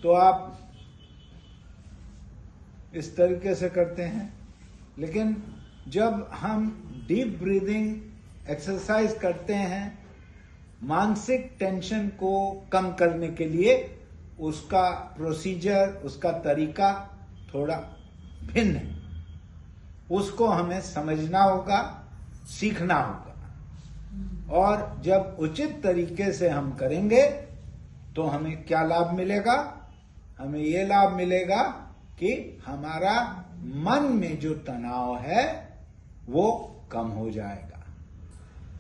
तो आप इस तरीके से करते हैं। लेकिन जब हम डीप ब्रीदिंग एक्सरसाइज करते हैं मानसिक टेंशन को कम करने के लिए, उसका प्रोसीजर, उसका तरीका थोड़ा भिन्न है। उसको हमें समझना होगा, सीखना होगा, और जब उचित तरीके से हम करेंगे तो हमें क्या लाभ मिलेगा? हमें ये लाभ मिलेगा कि हमारा मन में जो तनाव है वो कम हो जाएगा।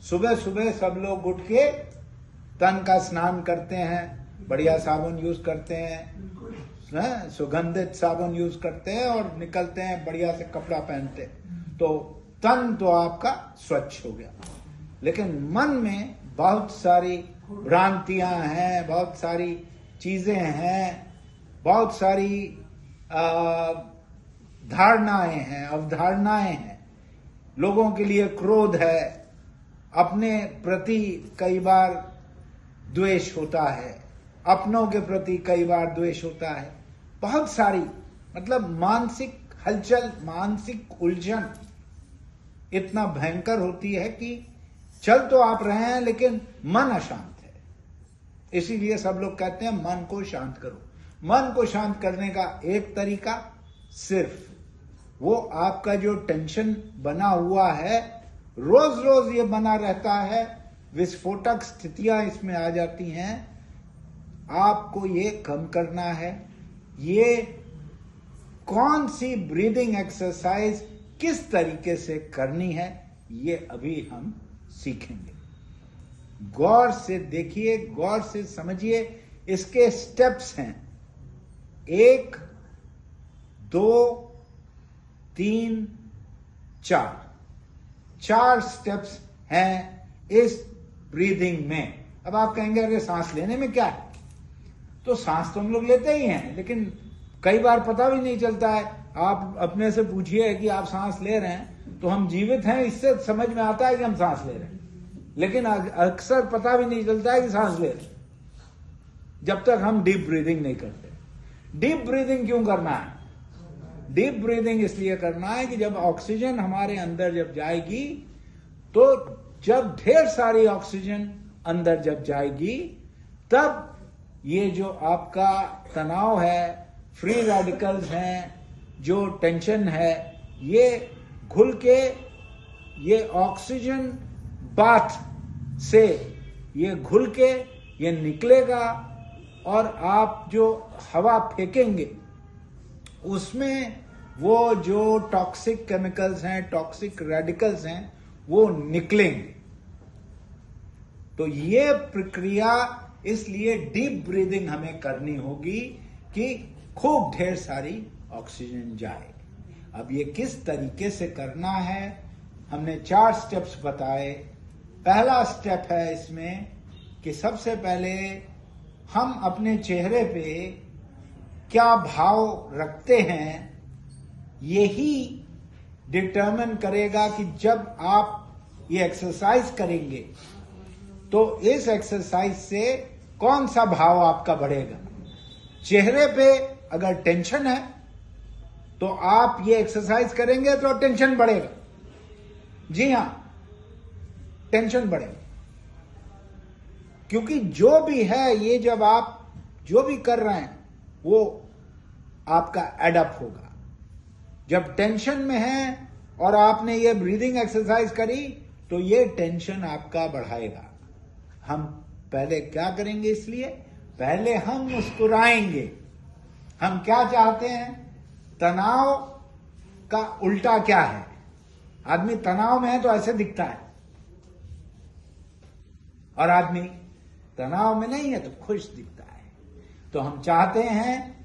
सुबह सुबह सब लोग उठ के तन का स्नान करते हैं, बढ़िया साबुन यूज करते हैं, सुगंधित साबुन यूज करते हैं और निकलते हैं, बढ़िया से कपड़ा पहनते हैं, तो तन तो आपका स्वच्छ हो गया। लेकिन मन में बहुत सारी भ्रांतियां हैं, बहुत सारी चीजें हैं, बहुत सारी धारणाएं हैं, अवधारणाएं हैं। लोगों के लिए क्रोध है, अपने प्रति कई बार द्वेष होता है, अपनों के प्रति कई बार द्वेष होता है। बहुत सारी मतलब मानसिक हलचल, मानसिक उलझन इतना भयंकर होती है कि चल तो आप रहे हैं लेकिन मन अशांत है। इसीलिए सब लोग कहते हैं मन को शांत करो। मन को शांत करने का एक तरीका सिर्फ वो आपका जो टेंशन बना हुआ है, रोज रोज ये बना रहता है, विस्फोटक स्थितियां इसमें आ जाती हैं, आपको ये कम करना है। ये कौन सी ब्रीदिंग एक्सरसाइज किस तरीके से करनी है ये अभी हम सीखेंगे। गौर से देखिए, गौर से समझिए। इसके स्टेप्स हैं 1, 2, 3, 4 स्टेप्स हैं इस ब्रीदिंग में। अब आप कहेंगे अरे सांस लेने में क्या है? तो सांस तो हम लोग लेते ही हैं, लेकिन कई बार पता भी नहीं चलता है। आप अपने से पूछिए कि आप सांस ले रहे हैं, तो हम जीवित हैं इससे समझ में आता है कि हम सांस ले रहे हैं, लेकिन अक्सर पता भी नहीं चलता है कि सांस ले रहे हैं जब तक हम डीप ब्रीदिंग नहीं करते। डीप ब्रीदिंग क्यों करना है? डीप ब्रीदिंग इसलिए करना है कि जब ऑक्सीजन हमारे अंदर जब जाएगी, तो जब ढेर सारी ऑक्सीजन अंदर जब जाएगी, तब ये जो आपका तनाव है, फ्री रेडिकल्स हैं, जो टेंशन है, ये घुल के ये ऑक्सीजन बाथ से ये घुल के ये निकलेगा, और आप जो हवा फेंकेंगे उसमें वो जो टॉक्सिक केमिकल्स हैं, टॉक्सिक रेडिकल्स हैं, वो निकलेंगे। तो ये प्रक्रिया इसलिए डीप ब्रीदिंग हमें करनी होगी कि खूब ढेर सारी ऑक्सीजन जाए। अब ये किस तरीके से करना है, हमने 4 स्टेप्स बताए। पहला स्टेप है इसमें कि सबसे पहले हम अपने चेहरे पे क्या भाव रखते हैं, यही डिटरमिन करेगा कि जब आप ये एक्सरसाइज करेंगे तो इस एक्सरसाइज से कौन सा भाव आपका बढ़ेगा। चेहरे पे अगर टेंशन है तो आप ये एक्सरसाइज करेंगे तो टेंशन बढ़ेगा। जी हां, टेंशन बढ़ेगा, क्योंकि जो भी है ये जब आप जो भी कर रहे हैं वो आपका एडअप होगा। जब टेंशन में है और आपने ये ब्रीदिंग एक्सरसाइज करी तो ये टेंशन आपका बढ़ाएगा। हम पहले क्या करेंगे? इसलिए पहले हम मुस्कुराएंगे। हम क्या चाहते हैं? तनाव का उल्टा क्या है? आदमी तनाव में है तो ऐसे दिखता है, और आदमी तनाव में नहीं है तो खुश दिखता है। तो हम चाहते हैं